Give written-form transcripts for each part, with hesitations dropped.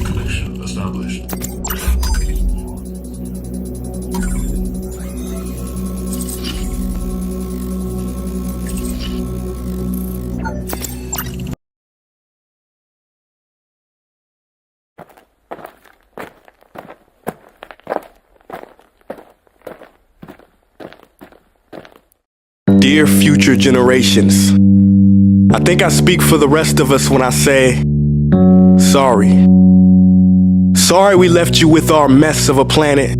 Connection established. Dear future generations, I think I speak for the rest of us when I say, sorry. Sorry we left you with our mess of a planet.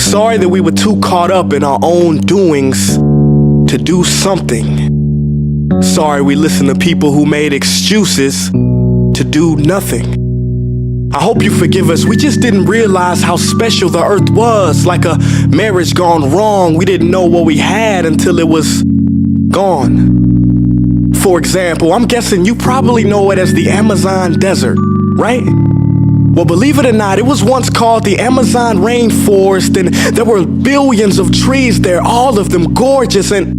Sorry that we were too caught up in our own doings to do something. Sorry we listened to people who made excuses to do nothing. I hope you forgive us. We just didn't realize how special the earth was. Like a marriage gone wrong, we didn't know what we had until it was gone. For example, I'm guessing you probably know it as the Amazon desert, right? Well, believe it or not, it was once called the Amazon rainforest, and there were billions of trees there, all of them gorgeous. And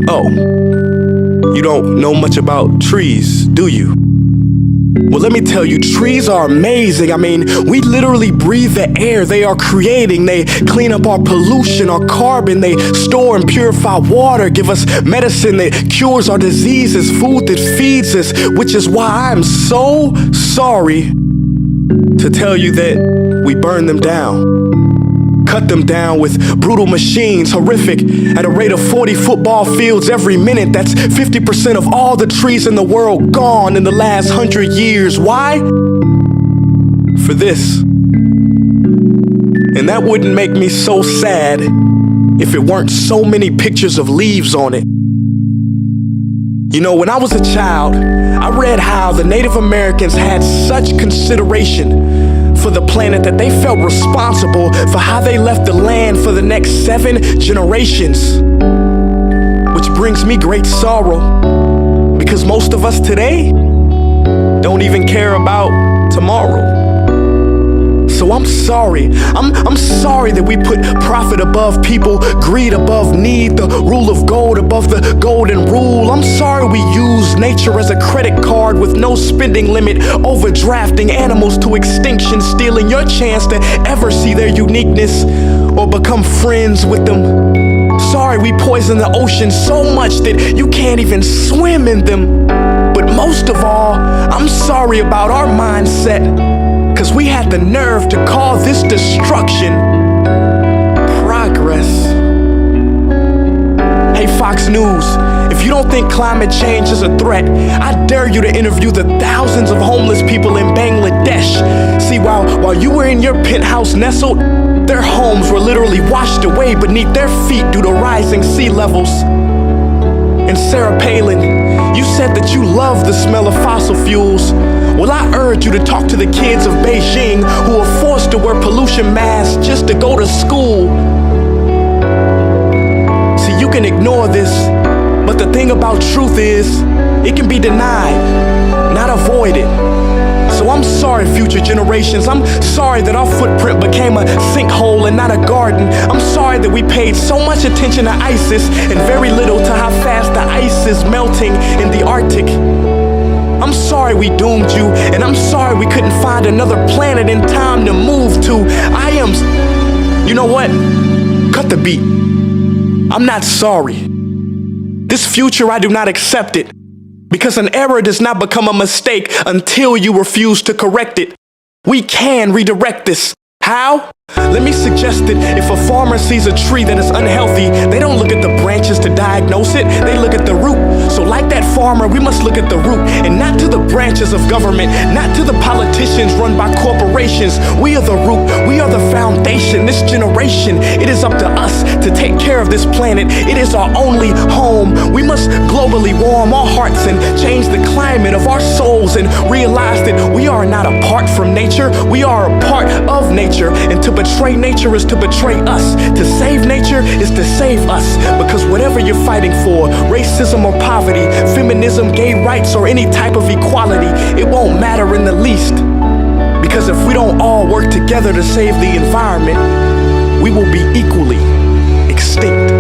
oh, you don't know much about trees, do you? Well, let me tell you, trees are amazing. I mean, we literally breathe the air they are creating. They clean up our pollution, our carbon. They store and purify water, give us medicine that cures our diseases, food that feeds us, which is why I'm so sorry to tell you that we burn them down. Cut them down with brutal machines, horrific, at a rate of 40 football fields every minute. That's 50% of all the trees in the world gone in the last 100 years. Why? For this. And that wouldn't make me so sad if it weren't so many pictures of leaves on it. You know, when I was a child, I read how the Native Americans had such consideration for the planet that they felt responsible for how they left the land for the next 7 generations. Which brings me great sorrow, because most of us today don't even care about tomorrow. So I'm sorry. I'm sorry that we put profit above people, greed above need, the rule of gold above the golden rule. I'm sorry we use nature as a credit card with no spending limit, overdrafting animals to extinction, stealing your chance to ever see their uniqueness or become friends with them. Sorry we poison the ocean so much that you can't even swim in them. But most of all, I'm sorry about our mindset, 'cause we had the nerve to call this destruction progress. Hey Fox News, if you don't think climate change is a threat, I dare you to interview the thousands of homeless people in Bangladesh. See, while you were in your penthouse nestled, their homes were literally washed away beneath their feet due to rising sea levels. And Sarah Palin, you said that you love the smell of fossil fuels. Well, I urge you to talk to the kids of Beijing who are forced to wear pollution masks just to go to school. See, you can ignore this, but the thing about truth is, it can be denied, not avoided. So I'm sorry, future generations. I'm sorry that our footprint became a sinkhole and not a garden. I'm sorry that we paid so much attention to ISIS and very little to how fast the ice is melting in the Arctic. I'm sorry we doomed you, and I'm sorry we couldn't find another planet in time to move to. You know what? Cut the beat. I'm not sorry. This future, I do not accept it. Because an error does not become a mistake until you refuse to correct it. We can redirect this. How? Let me suggest that if a farmer sees a tree that is unhealthy, they don't look at the branches to diagnose it, they look at the root. So like that farmer, we must look at the root and not to the branches of government, not to the politicians run by corporations. We are the root, we are the foundation. This generation, it is up to us to take care of this planet. It is our only home. We must globally warm our hearts and change the climate of our souls and realize that we are not apart from nature, we are a part of nature. And to betray nature is to betray us. To save nature is to save us. Because whatever you're fighting for, racism or poverty, feminism, gay rights, or any type of equality, it won't matter in the least. Because if we don't all work together to save the environment, we will be equally extinct.